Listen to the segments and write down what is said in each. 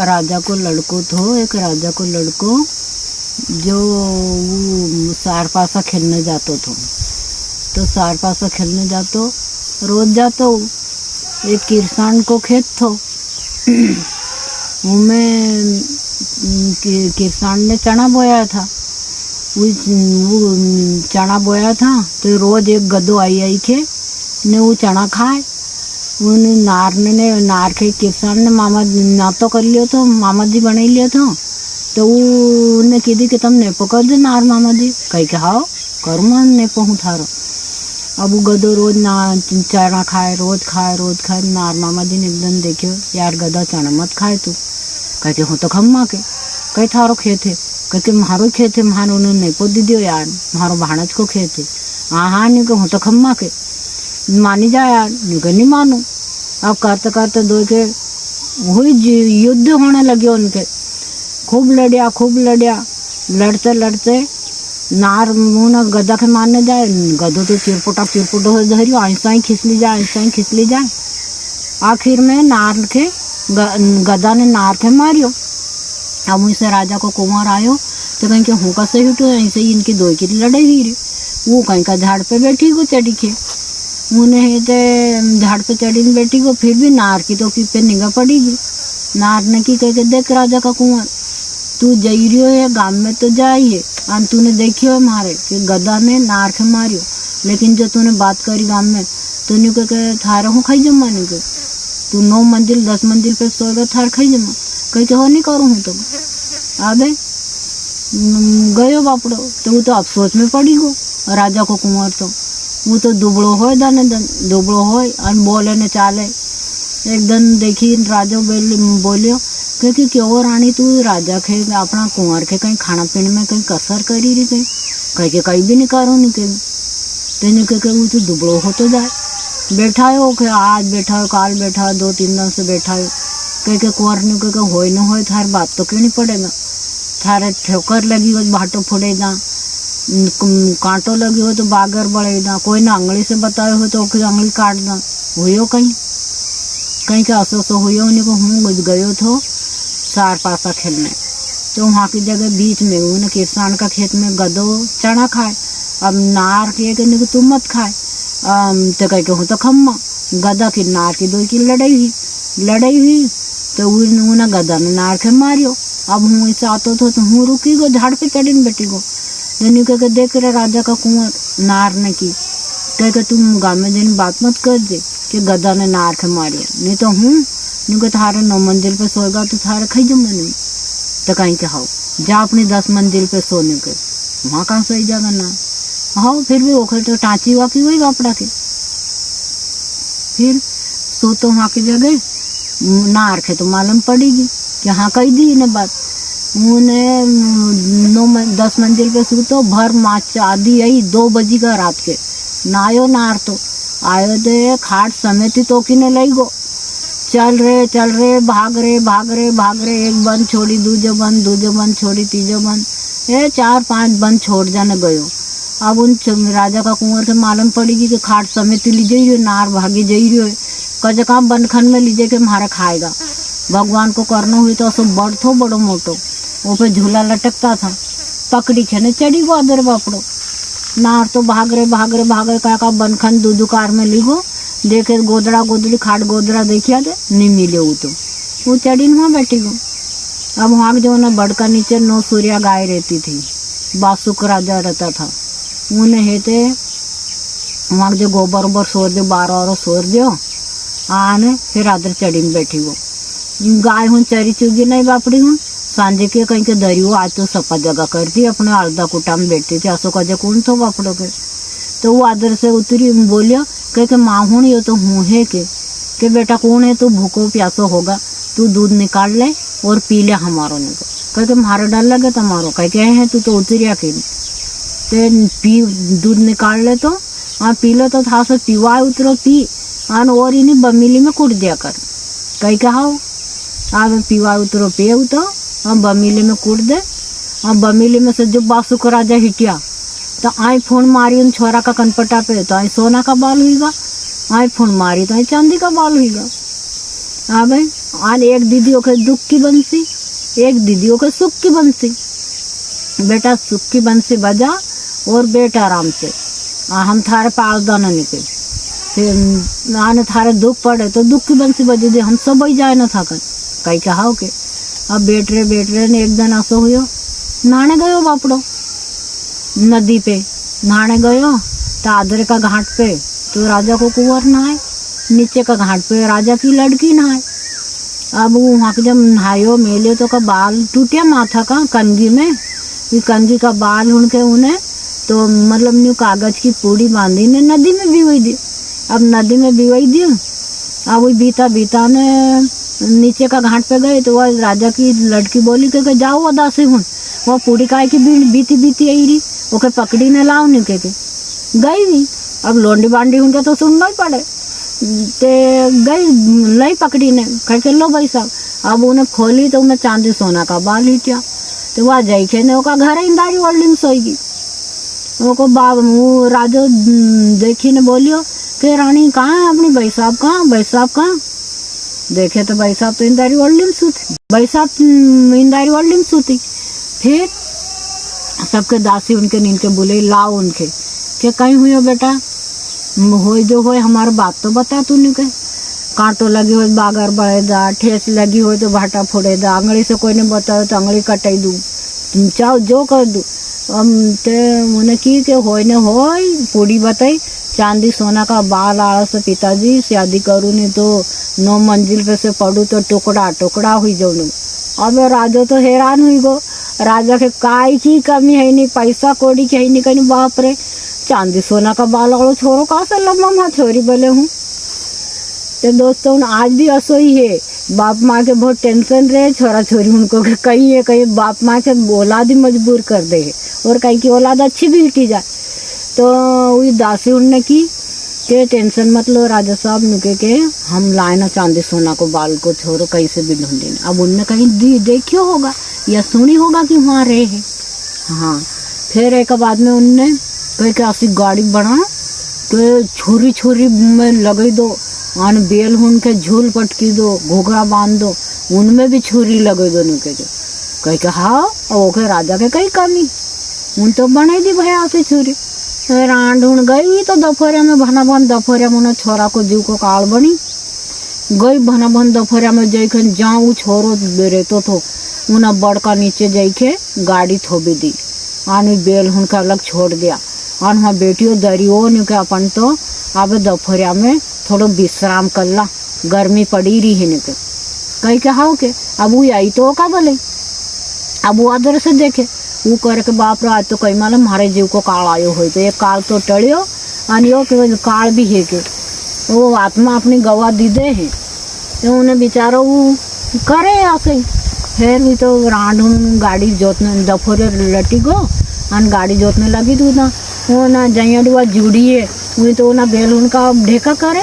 राजा को लड़को थो, एक राजा को लड़को जो सार पासा खेलने जातो थो। तो सार पासा खेलने जातो, रोज जातो। एक किसान को खेत थो, उनमें किसान ने चना बोया था। वो चना बोया था तो रोज एक गधो आई के ने वो चना खाए। उन नार के किसान ने मामा ना तो कर लियो तो मामा जी बना लियो तो उन्हें कही कि तुम नेपो कर दो नार मामा जी। कही के हाँ करूँ मैं नेपो हूँ थारो। अब वो गधो रोज ना चना खाए, रोज खाए। नार मामा जी ने एकदम देखियो, यार गधा चना मत खाए तू। कह के हूँ तो खम्मा के। कही थारो खेत है? कह के मारो खेत है, मारो उन्होंने नेपो दी दियो यार, मारो भाणज को खेत है। हाँ नहीं कहूँ तो खम्मा के मानी जा यार, नहीं मानो। अब करते करते दो के वही युद्ध होने लगे उनके। खूब लड़िया। लड़ते नार मुँह गधा के मारने जाए, गधो तो चिरपुटा हो धरियो, ऐसा ही खिसली जाए। आखिर में नार के गधा ने नार के मारियो। अब मुझसे राजा को कुमार आयो तो कहीं के हूँ कैसे हिटो, ऐसे ही इनकी दो की लड़ाई हुई रही। वो कहीं का झाड़ पे बैठी को चढ़ी के, उन्हें तो झाड़ पे चढ़ी बैठी को, फिर भी नार की तो की पे निगाह पड़ेगी। नार ने की कह के देख राजा का कुंवर, तू जइरियो है गांव में तो जाइए, और तूने देखियो मारे कि गधा ने नार के मारियो, लेकिन जो तूने बात करी गांव में तो न्यू कह थारे हूँ खाई जमा नहीं के, तू 9 मंजिल 10 मंजिल पे सोएगा थार खाई जमा। कह के हो नहीं करूँ हूँ तो आबे गयो बापड़ो। तो वो तो अफसोस में पड़ी गो राजा को कुंवर। तो वो तो दुबड़ो हो दुबड़ो हो और बोले न चाले। एक दिन देखी राजा बोलियो क्योंकि क्यों रानी तू राजा के अपना कुंवर के कहीं खाना पीने में कहीं कसर करी रही कहीं के कहीं भी नहीं करो नहीं कहीं। तेने कह वो तो दुबड़ो हो तो जाए, बैठा हो के आज बैठा हो काल बैठा हो 2-3 दिन से बैठा हो। कह के कुंवर ने कह हो न हो थार बात तो क्यों नहीं पड़ेगा, थारे ठोकर लगी हो भाटो फोड़ेगा, कांटो लगी हो तो बागर बढ़ेगा, कोई ना आंगली से बताए हो तो आंगली काट दा। हुई कहीं का असो हुई उन्हीं को हूँ गयो थो सार पासा खेलने। तो वहाँ की जगह बीच में उन्हें किसान का खेत में गधो चना खाए। अब नार के कहने को तुम मत खाए, तो कह के हूँ तो खम्मा। गधा की नार की दो की लड़ाई हुई तो उन्हें गधा ने नार के मारियो। अब हूँ इसे आतो तो हूँ रुकी गो, झाड़ पे चढ़ी बैठी गो। धनी कह के देख रहे राजा का कुंवर नार ने की, कह के तुम गाँव में जन बात मत कर दे कि गधा ने नार के मारियो, नहीं तो हूँ नहीं थारे 9 मंजिल पे सोएगा तो थारे खाई जमा नहीं। तो कहीं के हाओ जा अपनी 10 मंजिल पे सोने के, वहाँ कहाँ सोई जाएगा ना। हाँ फिर भी ओखरे तो टाँची वाकी वही बापड़ा के, फिर सो तो वहाँ की जगह नार के तो मालूम पड़ेगी कि हाँ कही दी इन्हें बात। उन्हें 10 मंजिल पे सो तो भर माच आदि आई 2 बजी का रात के ना आयो नार तो आयो दे खाट समेती तो कि ने लई गो। चल रहे भाग रहे एक बंद छोड़ी दूजो बंद छोड़ी तीजो बंद, 4-5 बंद छोड़ जाने गयो। अब उन राजा का कुंवर के मालूम पड़ेगी कि खाट समेती लीजे ही नार भागी जाइ रही है, कज काम बनखन में लीजे के मारा खाएगा। भगवान को करना हुई तो असो बड़ थो बड़ो मोटो, वो पे झूला लटकता था, पकड़ी खेने चढ़ी गो अदर बापड़ो। नार तो भाग रहे का बनखन दुकार में लीगो, देखे गोदड़ी खाट गोदड़ा देखिया दे नहीं मिले वो चढ़ी वहाँ बैठी गो। अब वहाँ जो ना बड़का नीचे 9 सूर्या गाय रहती थी, बासुक राजा रहता था। उन्हें हेते वहाँ जो गोबर सोर दो 12 सोर दो आने फिर आदर चढ़ी में बैठी गो। गाय हूँ चरी चुगी नहीं बापड़ी हूँ, सांझे के कहीं के दरी हो आज तो सपा जगह करती अपने आलदा कुटा में बैठती थी। असो कजे कौन तो बापड़ो के। तो वो आदर से उतरी बोलियो कह के माँ हूँ ये तो हूँ है के बेटा कौन है, तू भूखो प्यासो होगा, तू दूध निकाल ले और पी ले हमारो ने। कह के मारे डर लगे तुम्हारो, कह के हैं तू तो उतरिया के पी दूध निकाल ले तो हाँ पी लो तो था से पीवा उतरो पी और इन्हें बमीली में कुट दिया कर। कहीं कहा अब पीवा उतरो पे उतो हम बमीली में कूट दे। और बमीली में से जो बासुक राजा हिटिया तो आई फोन मारी उन छोरा का कनपटा पे तो आई सोना का बाल हुईगा, आई फोन मारी तो आई चांदी का बाल हुईगा। हाँ भाई आन एक दीदी ओके दुख की बंसी, एक दीदी ओके सुख की बंसी। बेटा सुख की बंसी बजा और बेटा आराम से हम थारे पाल दाना निकले। फिर आने थारे दुख पड़े तो दुख की बंसी बजे दे, हम सब ही जाए न था कहीं कहा के। अब बैठ रहे ने एक दिन ऐसा हुआ, नहाने गयो बापड़ो नदी पे, नहाने गयो तो आदरे का घाट पे तो राजा को कुंवर नहाए, नीचे का घाट पे राजा की लड़की नहाए। अब वहाँ के जब नहायो मेले तो का बाल टूटिया माथा का कंगी में, कंगी का बाल उनके उन्हें तो मतलब न्यू कागज की पूड़ी बांधी ने नदी में बिवई दी। अब नदी में बिवई दी, अब वही बीता ने नीचे का घाट पे गए तो वह राजा की लड़की बोली कि जाओ अदासी हूँ, वो पूड़ी काय की बीती आई रही, ओके पकड़ी ने लाओ नहीं के गई भी। अब लोंडी बांडी उनके तो सुनना ही पड़े, ते गई लई पकड़ी ने कह के लो भाई साहब। अब उन्हें खोली तो उन्हें चांदी सोना का बाल हिटिया, तो वह जाइके ने ओका घर इंदारी वर्ल्ड में सोएगी। वो को वो राजो देखी ने बोलियो कि रानी कहाँ है अपनी, भाई साहब कहाँ, भाई साहब कहाँ। देखे तो भाई साहब तो इंदारी वर्ल्ड में सूती, भाई साहब इंदारी वर्ल्ड में सूती। फिर सबके दासी उनके नींद के बोले लाओ उनके कि कहीं हुई हो बेटा, हो जो हो हमारा बात तो बता तू नहीं कहे। कांटो लगी हो बागर बढ़े दा, ठेस लगी हो तो भाटा फोड़े दा, आंगली से कोई ने बताओ तो आंगली कटाई दूँ, तुम चाहो जो कर दूँ। ते उन्हें की के होय ने होय पूड़ी बताई, चांदी सोना का बाल आड़ा से पिताजी शादी करूँ नहीं तो 9 मंजिल पे से पड़ू तो टुकड़ा टुकड़ा हुई जाऊँ। अब राजा तो हैरान हुई गो, राजा के काय की कमी है नहीं, पैसा कौड़ी की है नहीं, कहीं बाप रे चांदी सोना का बाल वालों छोरो कहाँ से लम्बा माँ छोरी बोले हूँ। तो दोस्तों आज भी असो ही है, बाप माँ के बहुत टेंशन रहे छोरा छोरी उनको कहीं बाप माँ के औलाद ही मजबूर कर दे और कहीं की औलाद अच्छी भी हिटी जाए। तो वही दासी उनने की के टेंशन मत लो राजा साहब नुके के हम लाए ना चांदी सोना को बाल को छोरो कैसे भी ढूंढे। अब उनने कहीं देखियो होगा या सुनी होगा कि वहाँ रहे हैं। हाँ फिर एक बाद में उनने कहीं के ऐसी गाड़ी बना तो छोरी छोरी में लगे दो, आन बेल उनके झूल पटकी दो, घोघरा बांध दो, उनमें भी छुरी लगे दो नुके जो कहीं के। हाँ ओके राजा के कहीं कमी उन तो बने दी भैया से छुरी। रान ढूंढ गई तो दोपहरिया में भना भन दोपहरिया में छोरा को जीव को काल बनी गई। भना भन दोपहरिया में जैखन जाऊँ छोरो रहतो तो उन्हें बड़का नीचे जाके गाड़ी थोबी दी, आन बेल उनका अलग छोड़ दिया। और वहाँ बेटियों दरियो ने के अपन तो अब दोपहरिया में थोड़ा विश्राम कर ला, गर्मी पड़ी रही है निके कहीं के। हाँ के अब वो आई तो का बोले, अब वो आदर से देखे वो करे के बाप रे आज तो कहीं मालूम हमारे जीव को काल आयो हो, तो एक काल तो टड़ियो अनियो के काल भी है के वो आत्मा अपनी गवा दी दे है, तो उन्हें बेचारो वो करे ऐसे। फिर भी तो रांड गाड़ी जोतने दोपहर लटी गो अन गाड़ी जोतने लगी तो ना वो ना जइया जुड़ी है वही तो ना बेल उनका ढेका करे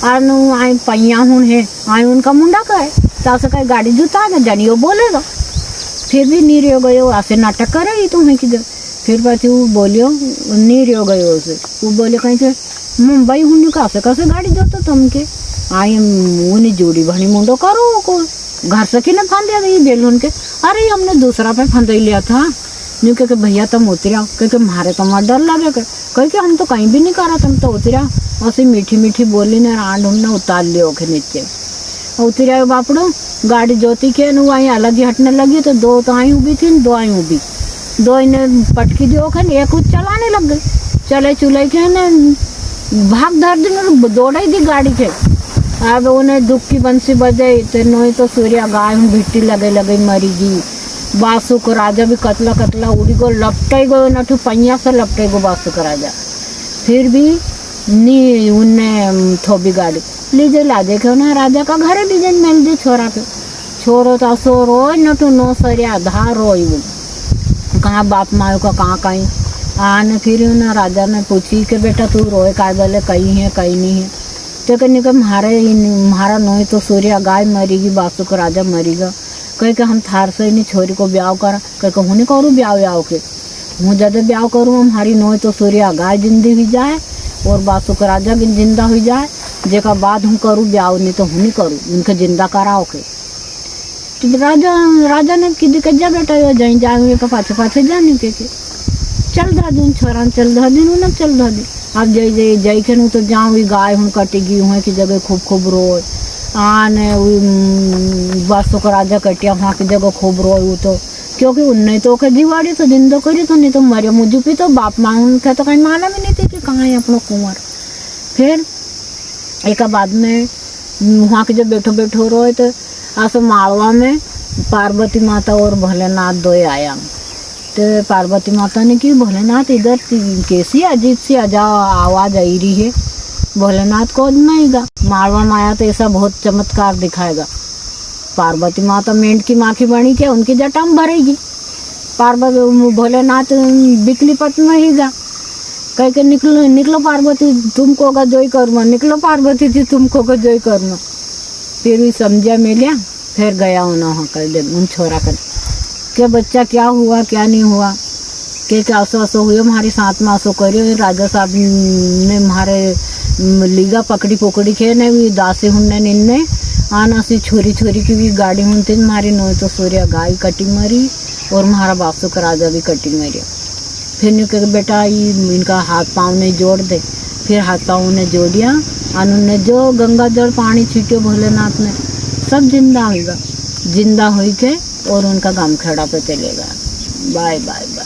और आई पैया हूँ है आई उनका मुंडा करे तो कहीं गाड़ी जुता ना जनियो बोलेगा। फिर भी नी रहो गयो ऐसे नाटक करे तुम्हें किधर। फिर पाती वो बोलियो नी रहो गयो उसे, वो बोले कहीं से मुंबई हूँ कैसे कैसे गाड़ी जोतो तुम के आई उन्हें जोड़ी भनी मुंडो करो को घर से कि फंद दिया बेलून के। अरे हमने दूसरा पे फंद लिया था न्यू के भैया तुम उतरिया क्योंकि मारे तो डर लगे कह के हम तो कहीं भी नहीं करा तुम तो उतरिया। ऐसी मीठी मीठी बोली ने रांड हमने उतार लियो के नीचे उतरिया बापड़ो गाड़ी जोती के न वहीं अलग ही हटने लगी तो 2 तो आई उभी थी 2 आई उभी 2 इन्हें पटकी दियो के एक कुछ चलाने लग गई चले चुले के न भाग धर दिन दौड़ाई दी गाड़ी के। अब उन्हें दुख की बंसी बजाई तो नोई तो सूर्या गाय भिट्टी लगे मरीगी। बासु को राजा भी कतला कतला उड़ी गो लपटे गो नठू पैया से लपटे गो बासु को राजा। फिर भी नी उन्ने थोबी गाड़ी लीजे ला देखे ना राजा का घरे लीजे मिल दी छोरा पे छोरो तो सो रोज नठू 9 सरिया धा रोई वो कहाँ बाप मायो का कहाँ कहीं आने। फिर ना राजा ने पूछी कि बेटा तू रोए काय बोले कहीं है कहीं नहीं है तो कहने के म्हारा नोई तो सूर्या गाय मरीगी बासु को राजा मरीगा कह के हम थार से नहीं छोरी को ब्याह करा कह के हूँ नहीं करूँ ब्याह के हूँ ज्यादा ब्याह करूँ हमारी नोई तो सूर्या गाय जिंदी हुई जाए और बासु को राजा भी जिंदा हुई जाए जेका बाद हूँ करूँ ब्याह, नहीं तो हूँ नहीं करूँ, उनके जिंदा कराओ के। तो राजा ने कि जा बेटा जहीं जाए पाछे पाछे जाने के चल धा दिन छोरा चल धा दिन उन्हें चल धा दिन। अब जई के तो जाऊँ गाय हूँ कटेगी हुए की जगह खूब रोए आने बसों का राजा कटिया वहाँ की जगह खूब रोए वो तो, क्योंकि उनने तो के दिवाड़ी तो दिन तो करी तो, नहीं तो मरे मुझे भी तो बाप मांग के तो कहीं माना भी नहीं थी कि कहाँ है अपना कुंवर। फिर एक बाद में वहाँ के जब बैठो बैठो रोए तो आसो मालवा में पार्वती माता और भोलेनाथ दो आया। तो पार्वती माता ने की भोलेनाथ इधर कैसी अजीब सी आवाज़ आई रही है, भोलेनाथ को नहीं मालवा माया तो ऐसा बहुत चमत्कार दिखाएगा। पार्वती माता मेंढ की माखी बनी के उनकी जटा में भरेगी, भोलेनाथ बिकली पत में ही गा कह के निकलो निकलो पार्वती तुमको का जोई करूँ, निकलो पार्वती जी तुमको का जोई करूँ। फिर भी समझा मिलिया, फिर गया उन्होंने कर दे उन छोरा कर के बच्चा क्या हुआ क्या नहीं हुआ के क्या असो हुए हमारे साथ में असो करे। राजा साहब ने हमारे लीगा पकड़ी पकड़ी के ने भी दासे हुन्ने निन्ने आना सी छोरी छोरी की भी गाड़ी हुनते मारी नो तो सूर्य गाय कटी मरी और हमारा बापसो का राजा भी कटी मरी। फिर ने कहा बेटा ये इनका हाथ पाँव ने जोड़ दे, फिर हाथ पाँव ने जोड़िया और उन्होंने जो गंगा जल पानी छीटे भोलेनाथ ने सब जिंदा होगा, जिंदा हो के और उनका गाम खेड़ा पे चलेगा। Bye bye bye.